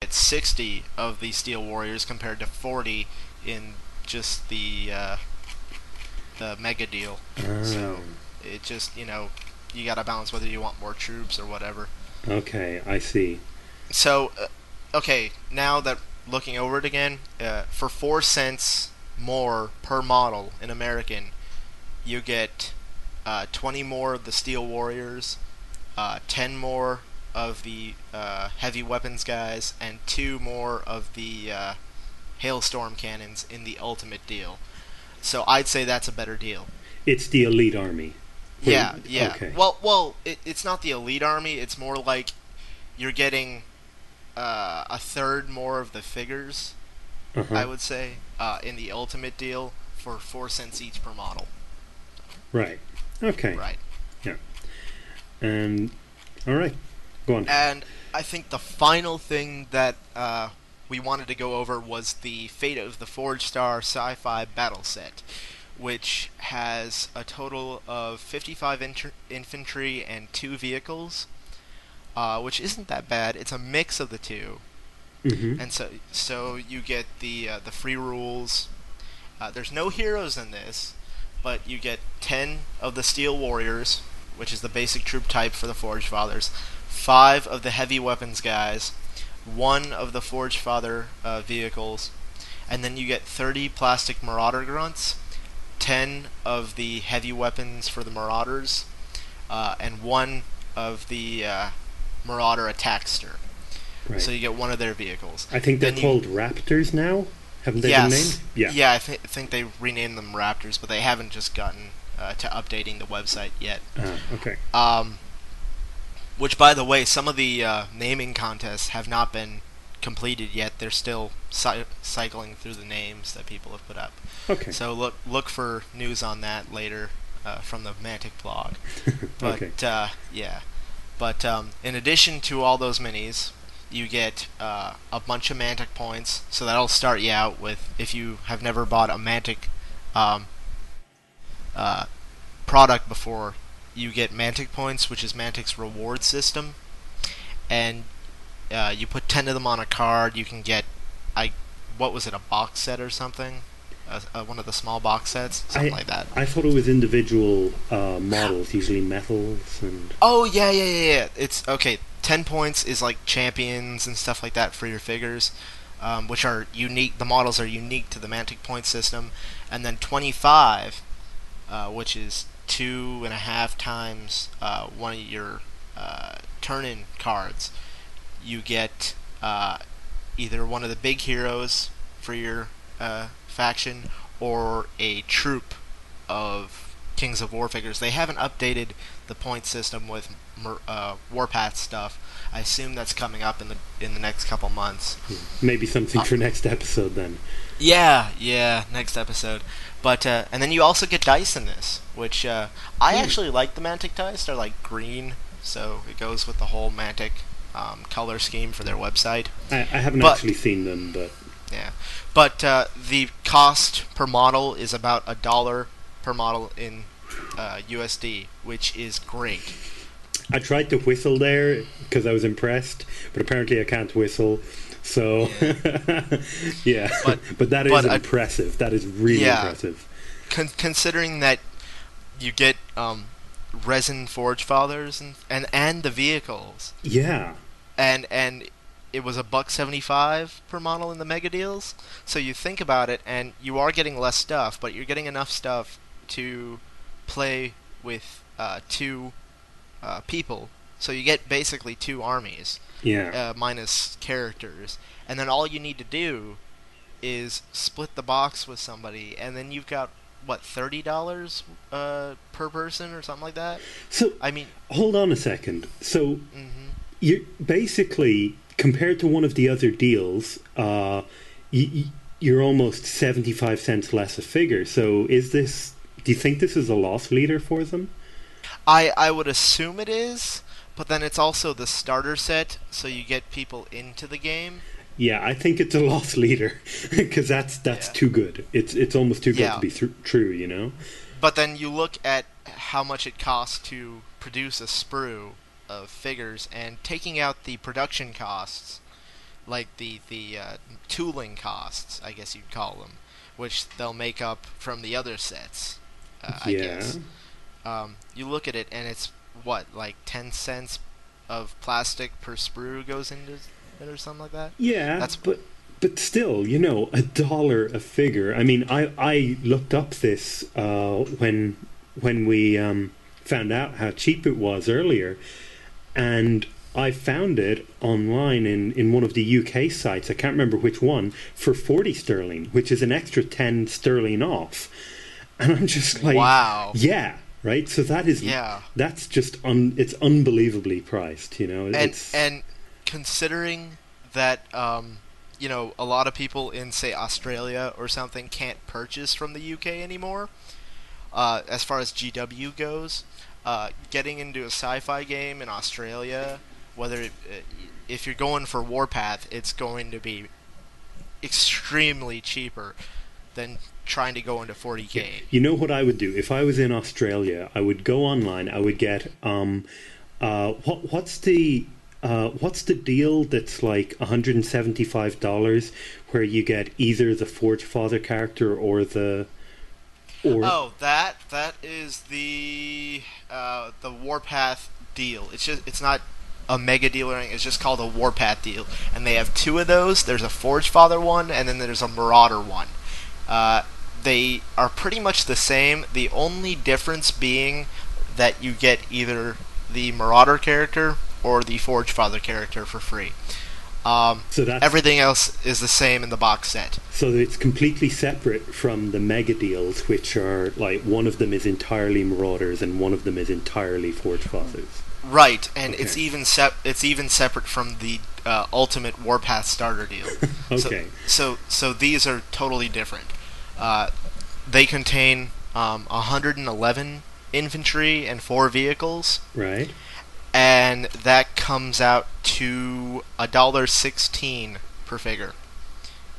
get 60 of the Steel Warriors compared to 40 in just the mega deal. Ah, So it just, you got to balance whether you want more troops or whatever. okay, I see. So, okay, now that looking over it again, for 4 cents more per model in American, you get 20 more of the Steel Warriors, 10 more of the heavy weapons guys, and 2 more of the hailstorm cannons in the ultimate deal. So I'd say that's a better deal. It's the elite army. Yeah, yeah. Okay. It's not the elite army. It's more like you're getting a third more of the figures. Uh huh. I would say in the ultimate deal for 4 cents each per model. Right. Okay. Right. Yeah. And all right. Go on. And I think the final thing that we wanted to go over was the Fate of the Forge Star Sci-Fi Battle Set, which has a total of 55 infantry and 2 vehicles, which isn't that bad. It's a mix of the two, Mm-hmm. and so you get the free rules. There's no heroes in this, but you get 10 of the Steel Warriors, which is the basic troop type for the Forge Fathers, 5 of the heavy weapons guys, 1 of the Forge Father vehicles, and then you get 30 plastic Marauder grunts, 10 of the heavy weapons for the Marauders, and 1 of the Marauder Attackster. Right. So you get 1 of their vehicles. I think they're Then called Raptors now. Haven't they been named? yes, Yeah. yeah, I think they renamed them Raptors, but they haven't just gotten to updating the website yet. Okay. Which, by the way, some of the naming contests have not been completed yet. They're still cycling through the names that people have put up. Okay. So look for news on that later from the Mantic blog. But Okay. yeah, but in addition to all those minis, you get a bunch of Mantic points. So that'll start you out with, if you have never bought a Mantic um, uh, product before, you get Mantic points, which is Mantic's reward system, and you put 10 of them on a card. You can get, what was it, a box set or something? One of the small box sets, something I like that. I thought it was individual models, usually metals and. Oh yeah. It's okay. 10 points is like champions and stuff like that for your figures, which are unique. The models are unique to the Mantic point system, and then 25, which is 2.5 times one of your turn-in cards. You get either one of the big heroes for your faction or a troop of Kings of War figures. They haven't updated the point system with Warpath stuff. I assume that's coming up in the next couple months. Maybe something for next episode then. Yeah, next episode. But and then you also get dice in this, which I actually like the Mantic dice. They're like green, so it goes with the whole Mantic color scheme for their website. I haven't But actually seen them, but yeah, but the cost per model is about $1 per model in USD, which is great. I tried to whistle there because I was impressed, but apparently I can't whistle. So Yeah. yeah, But but that is but impressive. That is really yeah, impressive. considering that you get resin forge fathers and the vehicles, Yeah, and it was $1.75 per model in the mega deals. So you think about it, and you are getting less stuff, but you're getting enough stuff to play with 2 people. So you get basically 2 armies yeah. minus characters, and then all you need to do is split the box with somebody, and then you've got what, $30 per person or something like that. So I mean, hold on a second. So hmm you basically compared to one of the other deals, you're almost 75 cents less a figure. So is this? Do you think this is a loss leader for them? I would assume it is, but then it's also the starter set, so you get people into the game. Yeah, I think it's a loss leader because that's Yeah. too good. It's almost too good to Yeah. be true. You know? But then you look at how much it costs to produce a sprue of figures, and taking out the production costs, like the tooling costs, I guess you'd call them, which they'll make up from the other sets, I Yeah. guess. You look at it and it's what, like 10 cents of plastic per sprue goes into it or something like that. Yeah, That's but still, $1 a figure. I mean, I looked up this when we found out how cheap it was earlier, and I found it online in one of the UK sites. I can't remember which one, for 40 sterling, which is an extra 10 sterling off. And I'm just like, wow. yeah, right. So Yeah. that's just it's unbelievably priced. It's And considering that a lot of people in say Australia or something can't purchase from the UK anymore, as far as GW goes, getting into a sci-fi game in Australia, if you're going for Warpath, it's going to be extremely cheaper than trying to go into yeah. 40K. You know what I would do if I was in Australia? I would go online. I would get what's the deal that's like $175 where you get either the Forge Father character or Oh, that is the Warpath deal. It's not a mega deal or anything. It's just called a Warpath deal, and they have two of those. There's a Forge Father one, and then there's a Marauder one. They are pretty much the same. The only difference being that you get either the Marauder character or the Forge Father character for free. so that's Everything else is the same in the box set. so it's completely separate from the mega deals, which are like one of them is entirely Marauders and one of them is entirely Forge Fathers. Right, and Okay. it's even separate from the Ultimate Warpath starter deal. So Okay. so these are totally different. Uh, they contain 111 infantry and 4 vehicles, Right. and that comes out to $1.16 per figure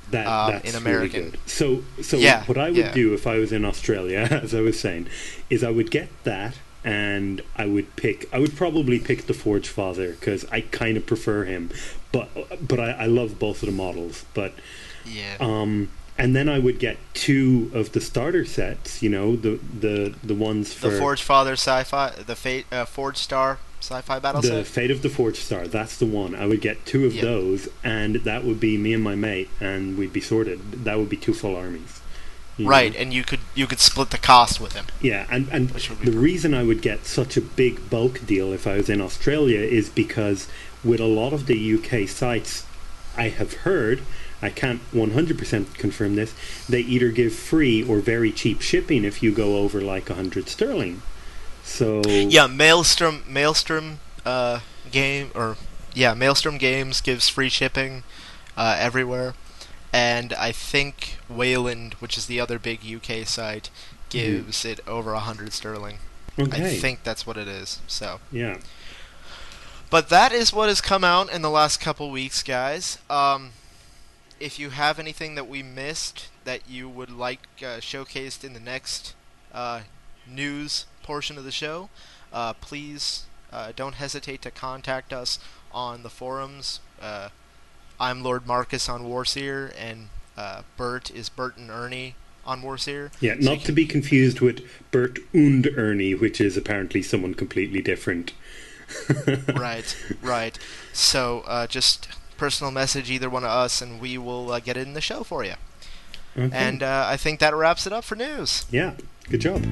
in That's really American. good. So Yeah, what I would yeah, do if I was in Australia, as I was saying, is I would get that, and I would probably pick the Forge Father because I kind of prefer him, but I love both of the models. But yeah. and then I would get two of the starter sets. The ones The for Forge Father sci-fi, the Fate Forge Star sci-fi battle the set. Fate of the Forge Star. That's the one. I would get two of Yep. those, and that would be me and my mate, and we'd be sorted. That would be two full armies. You know? Right, and you could split the cost with him, Yeah, and which would be the perfect. reason I would get such a big bulk deal if I was in Australia is because with a lot of the UK sites, I have heard, I can't 100% confirm this, they either give free or very cheap shipping if you go over like 100 sterling. So, Yeah, Maelstrom game or yeah, Maelstrom Games gives free shipping everywhere, and I think Wayland, which is the other big UK site, mhm. gives it over 100 sterling. I Okay, think that's what it is. So, yeah. but that is what has come out in the last couple weeks, guys. If you have anything that we missed that you would like showcased in the next news portion of the show, please don't hesitate to contact us on the forums. I'm Lord Marcus on Warseer, and Bert is Bert and Ernie on Warseer. Yeah, So you not to can be confused with Bert und Ernie, which is apparently someone completely different. right, right. So just personal message either one of us, and we will get it in the show for you. Okay. And I think that wraps it up for news. Yeah, good job.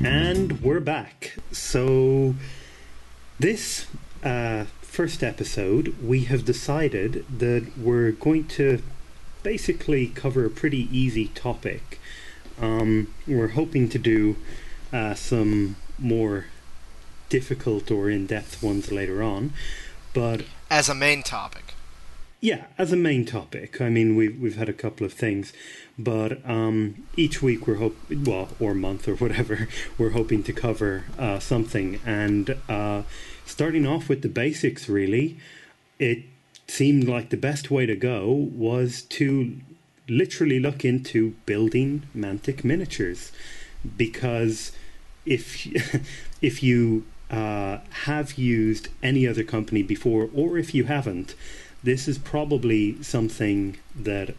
And we're back. So, this first episode, we have decided that we're going to basically cover a pretty easy topic. We're hoping to do some more difficult or in depth ones later on. But As a main topic. yeah, as a main topic, I mean, we've had a couple of things, but each week or month or whatever, we're hoping to cover something. And starting off with the basics, really, it seemed like the best way to go was to literally look into building Mantic miniatures, because if if you have used any other company before, or if you haven't, this is probably something that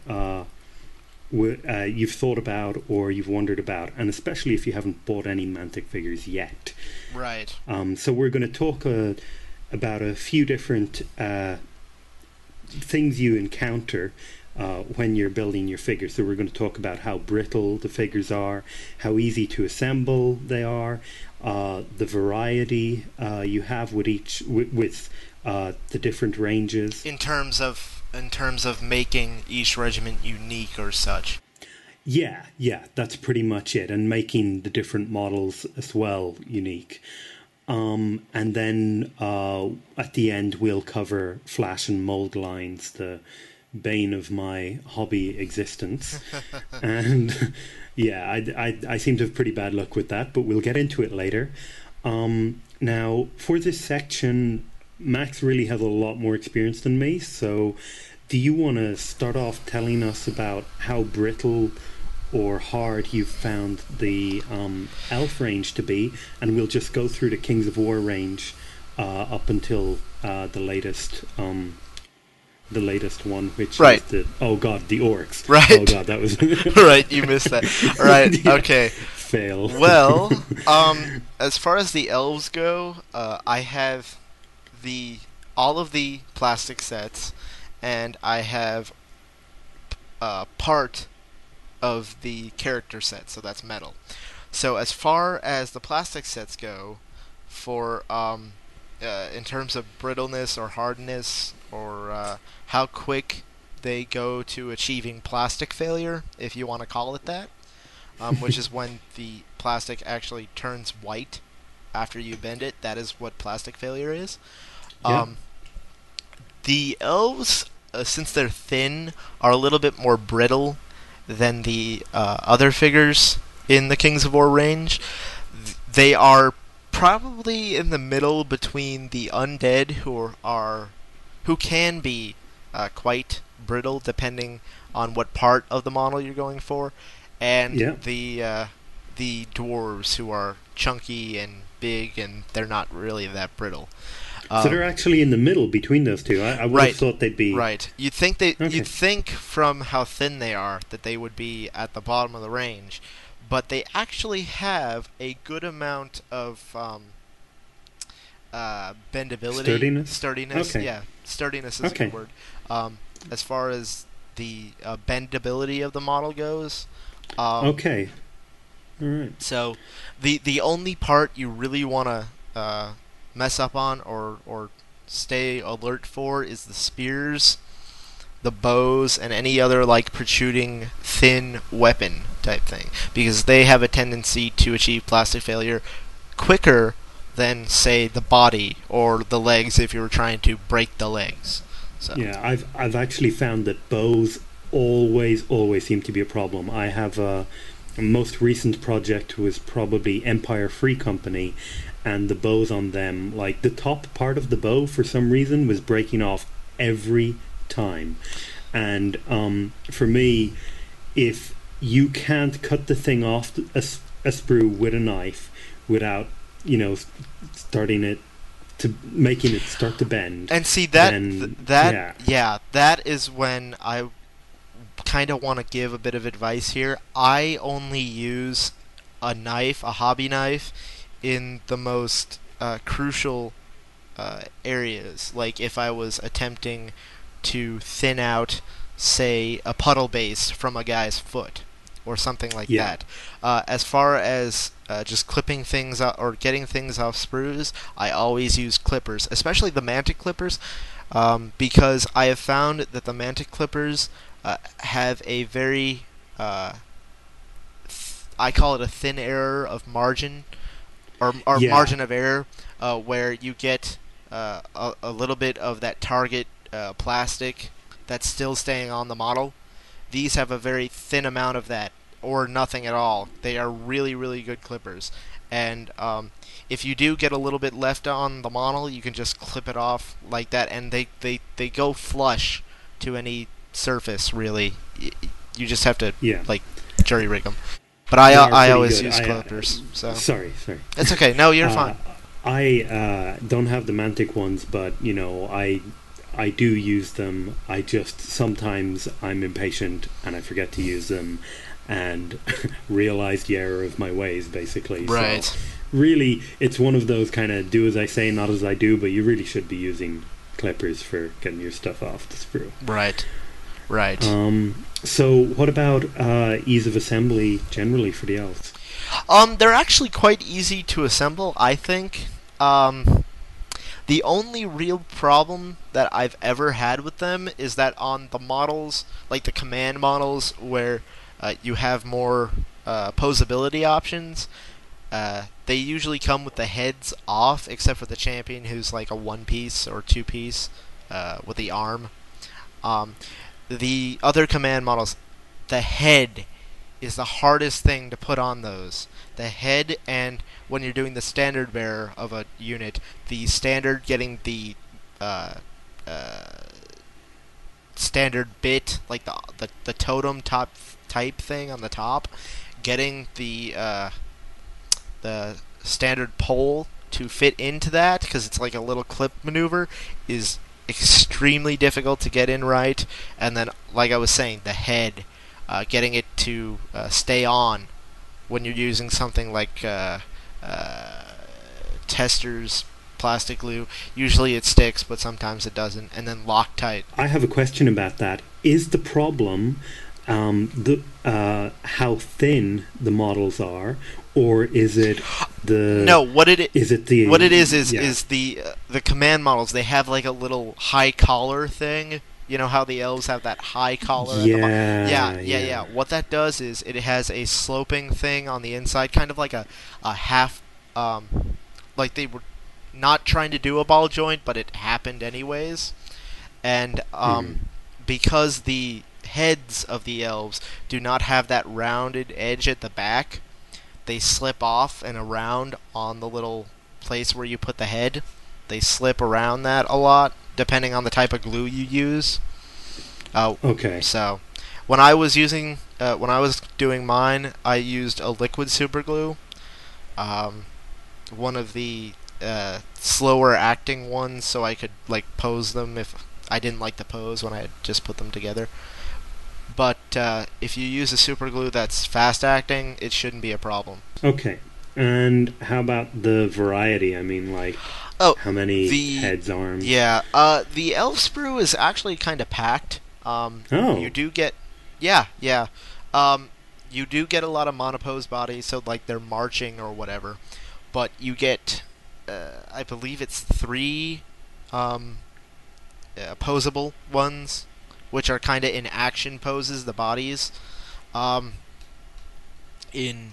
you've thought about or you've wondered about, and especially if you haven't bought any Mantic figures yet. Right. So we're going to talk about a few different things you encounter when you're building your figures. So we're going to talk about how brittle the figures are, how easy to assemble they are, the variety you have with the different ranges. In terms of making each regiment unique or such. Yeah, that's pretty much it, and making the different models as well unique. And then at the end we'll cover flash and mold lines, the bane of my hobby existence. And yeah, I seem to have pretty bad luck with that, but we'll get into it later. Now, for this section, Max really has a lot more experience than me, so do you want to start off telling us about how brittle or hard you've found the elf range to be, and we'll just go through the Kings of War range up until the latest one, which right. is the orcs. Right. Oh god, that was right. You missed that. Right. Yeah. Okay. Fail. Well, as far as the elves go, I have all of the plastic sets, and I have part of the character set, so that's metal. So as far as the plastic sets go, for in terms of brittleness or hardness, or how quick they go to achieving plastic failure, if you want to call it that, which is when the plastic actually turns white after you bend it. That is what plastic failure is. Yeah. The elves, since they're thin, are a little bit more brittle than the other figures in the Kings of War range. They are probably in the middle between the undead, who can be quite brittle depending on what part of the model you're going for, and the dwarves, who are chunky and big, and they're not really that brittle. So they're actually in the middle between those two. I would have thought they'd be right. You'd think from how thin they are that they would be at the bottom of the range, but they actually have a good amount of bendability, sturdiness. Okay. Yeah, sturdiness is a good word. As far as the bendability of the model goes. Okay. All right. So the only part you really want to mess up on or stay alert for is the spears, the bows, and any other like protruding thin weapon type thing, because they have a tendency to achieve plastic failure quicker than, say, the body or the legs if you were trying to break the legs. So. Yeah, I've actually found that bows always seem to be a problem. I have a most recent project was probably Empire Free Company, and the bows on them, like the top part of the bow for some reason was breaking off every time. And for me, if you can't cut the thing off a sprue with a knife without starting it to making it start to bend, and see that is when I kind of want to give a bit of advice here. I only use a hobby knife, in the most crucial areas. Like if I was attempting to thin out, say, a puddle base from a guy's foot, or something like that. As far as just clipping things out or getting things off sprues, I always use clippers, especially the Mantic clippers, because I have found that the Mantic clippers have a very I call it a thin error of margin, or margin of error, where you get a little bit of that target plastic that's still staying on the model. These have a very thin amount of that, or nothing at all. They are really, really good clippers. And if you do get a little bit left on the model, you can just clip it off like that, and they go flush to any surface, really. You just have to like jury rig them. But I always use clippers. So sorry. it's okay. No, you're fine. I don't have the Mantic ones, but I do use them. I just sometimes I'm impatient and I forget to use them, and realize the error of my ways, basically. So Right. really, it's one of those kind of do as I say, not as I do. But you really should be using clippers for getting your stuff off the sprue. Right. Right. So what about ease of assembly generally for the elves? They're actually quite easy to assemble, I think. Um, the only real problem that I've ever had with them is that on the models, like the command models, where you have more posability options, they usually come with the heads off, except for the champion, who's like a one piece or two piece with the arm. Um, the other command models, the head is the hardest thing to put on those. The head, and when you're doing the standard bearer of a unit, the standard getting the uh, uh, standard bit, like the totem top type thing on the top, getting the standard pole to fit into that, because it's like a little clip maneuver, is extremely difficult to get in right. And then, like I was saying, the head, getting it to stay on when you're using something like uh, testers plastic glue. Usually it sticks, but sometimes it doesn't. And then Loctite. I have a question about that. Is the problem the how thin the models are, or is it the No, is it what it the is yeah is the command models. They have like a little high collar thing. You know how the elves have that high collar at the bottom? Yeah, yeah yeah, yeah yeah. What that does is it has a sloping thing on the inside, kind of like a half, like they were not trying to do a ball joint, but it happened anyways. And hmm because the heads of the elves do not have that rounded edge at the back, they slip off and around on the little place where you put the head. They slip around that a lot, depending on the type of glue you use. okay. So, when I was doing mine, I used a liquid super glue. Um, one of the slower acting ones, so I could like pose them if I didn't like the pose when I had just put them together. But if you use a super glue that's fast acting, it shouldn't be a problem. Okay. And how about the variety? I mean, like, Oh, how many the heads, arms? yeah, the elf sprue is actually kind of packed. You Oh, do get, yeah, yeah, um, you do get a lot of monopose bodies, so like they're marching or whatever. But you get, I believe it's three um, posable ones, which are kind of in action poses, the bodies, um, in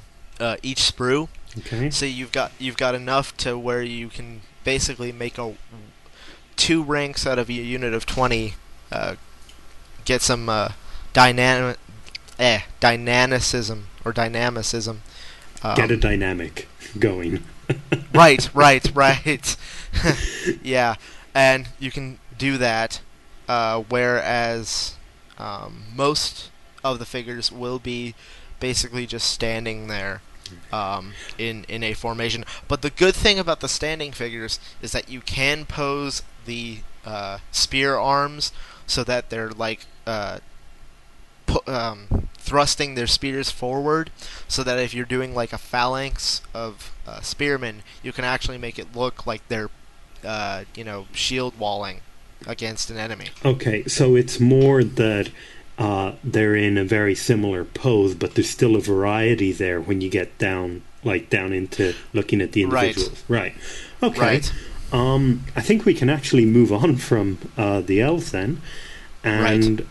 each sprue. okay. So you've got enough to where you can basically make a two ranks out of a unit of 20. Uh, get some dynamic dynamicism or dynamicism. Get a Um, dynamic going. right, right, right. Yeah, and you can do that. Whereas most of the figures will be basically just standing there in a formation. But the good thing about the standing figures is that you can pose the spear arms so that they're like thrusting their spears forward, so that if you're doing like a phalanx of spearmen, you can actually make it look like they're shield walling against an enemy. Okay, so it's more that they're in a very similar pose, but there's still a variety there when you get down, like down into looking at the Right, individuals. Right. Okay. right, I think we can actually move on from the elves then, right. and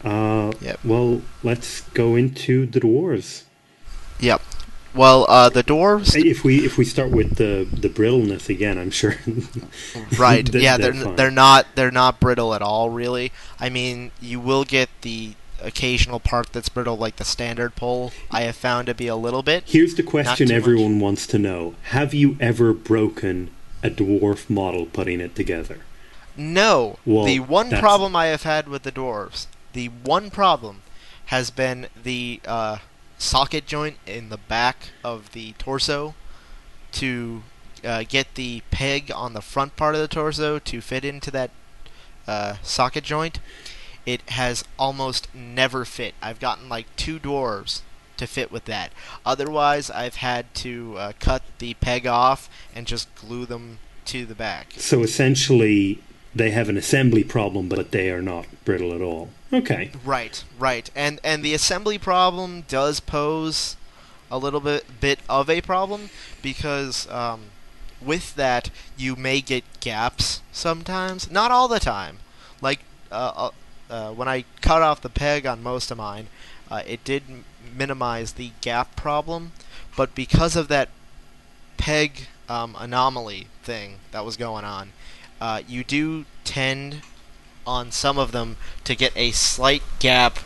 Yep, well, let's go into the dwarves. yep. Well, the dwarves. If we start with the brittleness again, I'm sure Right. Yeah, they're fine. they're not brittle at all, really. I mean, you will get the occasional part that's brittle, like the standard pole. I have found to be a little bit, Here's the not question too much. everyone wants to know: have you ever broken a dwarf model putting it together? No, the Well, one that's problem I have had with the dwarves, the one problem, has been the socket joint in the back of the torso to get the peg on the front part of the torso to fit into that socket joint, it has almost never fit. I've gotten like 2 dwarves to fit with that. Otherwise, I've had to cut the peg off and just glue them to the back. So essentially, they have an assembly problem, but they are not brittle at all. Okay. Right. And the assembly problem does pose a little bit of a problem because with that you may get gaps sometimes. Not all the time. Like when I cut off the peg on most of mine, it did minimize the gap problem, but because of that peg anomaly thing that was going on, you do tend on some of them to get a slight gap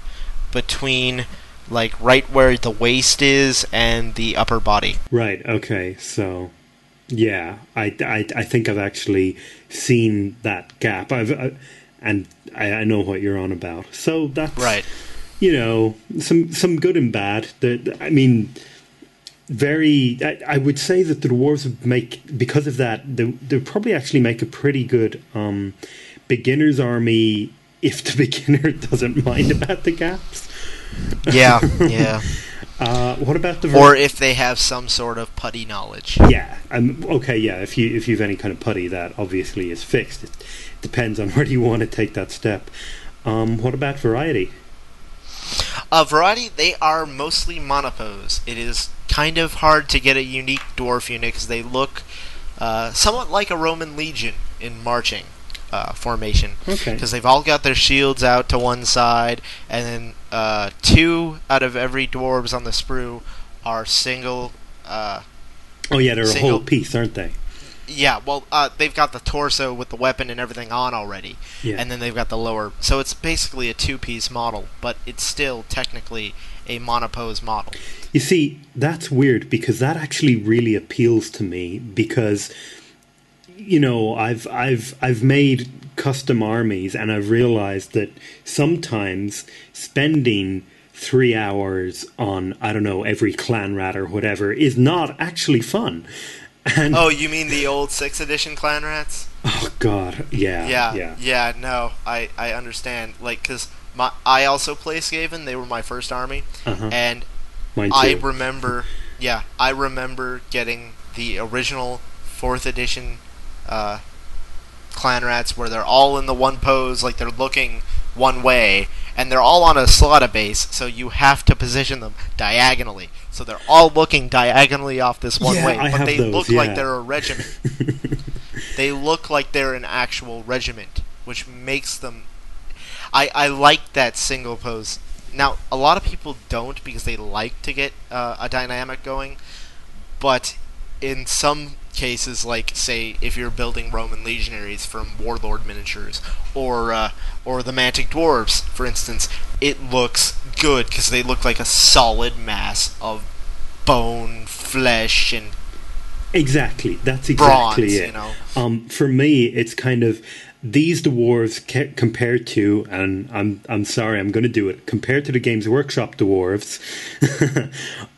between like right where the waist is and the upper body. Right, okay, so yeah, I think I've actually seen that gap. I know what you're on about. So that's right. You know, some good and bad. I mean, I would say that the dwarves would make, because of that, they'd probably actually make a pretty good beginner's army if the beginner doesn't mind about the gaps. Yeah. What about the or if they have some sort of putty knowledge? Yeah, okay. Yeah, if you've any kind of putty, that obviously is fixed. It depends on where you want to take that step. What about variety? Variety, they are mostly monopose. It is kind of hard to get a unique dwarf unit because they look somewhat like a Roman legion in marching formation. Okay. Because they've all got their shields out to one side, and then 2 out of every dwarves on the sprue are single. Oh yeah, they're a whole piece, aren't they? Yeah, well, they've got the torso with the weapon and everything on already, and then they've got the lower. So it's basically a 2-piece model, but it's still technically a monopose model. You see, that's weird because that actually really appeals to me because, you know, I've made custom armies and I've realized that sometimes spending 3 hours on, I don't know, every clan rat or whatever is not actually fun. And oh, you mean the old 6th edition clan rats? Oh God, yeah. Yeah. No, I understand. Like, cause I also play Skaven. They were my first army, and mine too. I remember getting the original 4th edition clan rats where they're all in the one pose, like they're looking one way, and they're all on a slaughter base, so you have to position them diagonally. So they're all looking diagonally off this one way, but they look like they're a regiment. They look like they're an actual regiment, which makes them... I like that single pose. Now, a lot of people don't because they like to get a dynamic going, but in some cases, like, say, if you're building Roman legionaries from Warlord miniatures, or the Mantic dwarves, for instance, it looks good because they look like a solid mass of bone, flesh, and exactly. That's exactly bronze, it. You know? For me, it's kind of these dwarves compared to, and I'm sorry, I'm going to do it. Compared to the Games Workshop dwarves,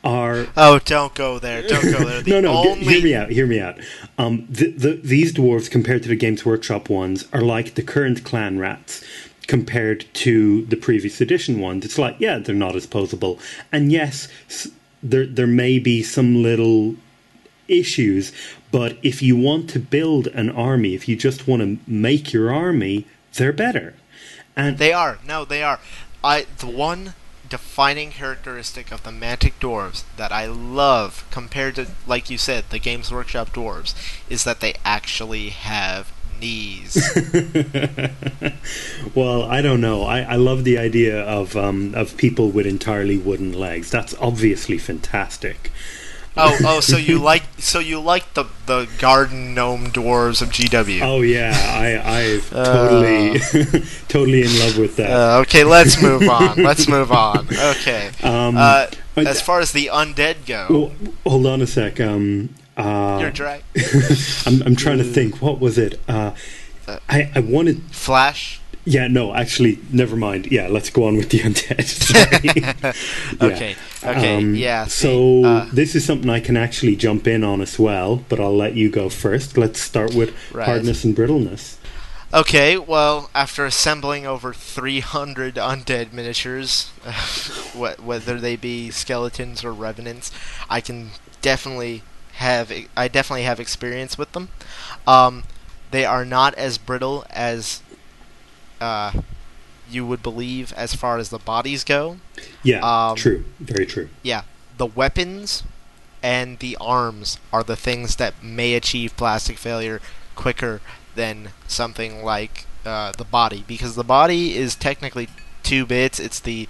are don't go there. Don't go there. No. Hear me out. These dwarves compared to the Games Workshop ones are like the current clan rats compared to the previous edition ones. It's like, yeah, they're not as posable, and yes, there may be some little issues, but if you want to build an army, if you just want to make your army, they're better. And they are. No, they are. The one defining characteristic of the Mantic dwarves that I love compared to, like you said, the Games Workshop dwarves, is that they actually have knees. Well, I don't know. I love the idea of people with entirely wooden legs. That's obviously fantastic. So you like the garden gnome dwarves of GW? Oh yeah, I've totally in love with that. Okay, let's move on. Okay. As far as the undead go, well, hold on a sec. You're dry. I'm trying to think. What was it? I wanted Flash. Yeah, no, actually, never mind. Yeah, let's go on with the undead. Sorry. Yeah. Okay, okay, yeah. See, So this is something I can actually jump in on as well, but I'll let you go first. Let's start with right. hardness and brittleness. Okay, well, after assembling over 300 undead miniatures, whether they be skeletons or revenants, I can definitely I definitely have experience with them. Um, they are not as brittle as uh, you would believe as far as the bodies go. Yeah, Um, true. Very true. yeah, the weapons and the arms are the things that may achieve plastic failure quicker than something like the body, because the body is technically two bits. It's the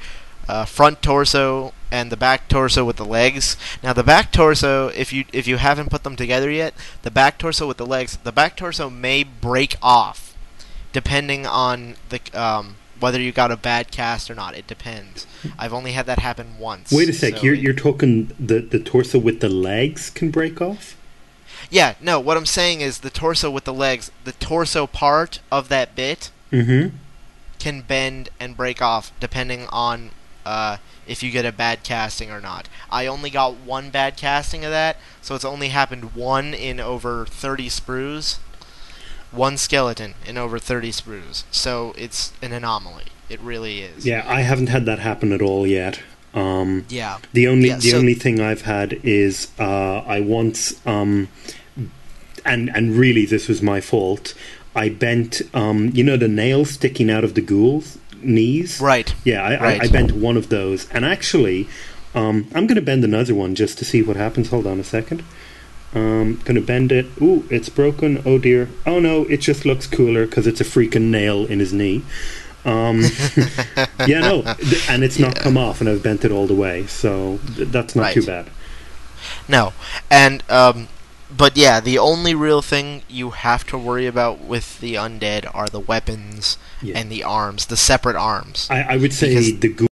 front torso and the back torso with the legs. Now, the back torso, if you haven't put them together yet, the back torso with the legs, the back torso may break off depending on the whether you got a bad cast or not. It depends. I've only had that happen once. Wait a sec. So You're talking the torso with the legs can break off? yeah, no, what I'm saying is the torso with the legs, the torso part of that bit Mm-hmm. can bend and break off depending on if you get a bad casting or not. I only got one bad casting of that, so it's only happened one in over 30 sprues. One skeleton in over 30 sprues. So it's an anomaly. It really is. Yeah, I haven't had that happen at all yet. Yeah. The only Yeah, the so only thing I've had is I once and really this was my fault. I bent the nail sticking out of the ghoul's knees. right. Yeah, I Right. bent one of those, and actually, I'm going to bend another one just to see what happens. Hold on a second. Going to bend it. Ooh, it's broken. Oh dear. Oh no, it just looks cooler because it's a freaking nail in his knee. Um, yeah, no, and it's not Yeah. come off, and I've bent it all the way, so that's not too Right. bad. No. And but yeah, the only real thing you have to worry about with the undead are the weapons Yeah, and the arms, the separate arms. I would say Because the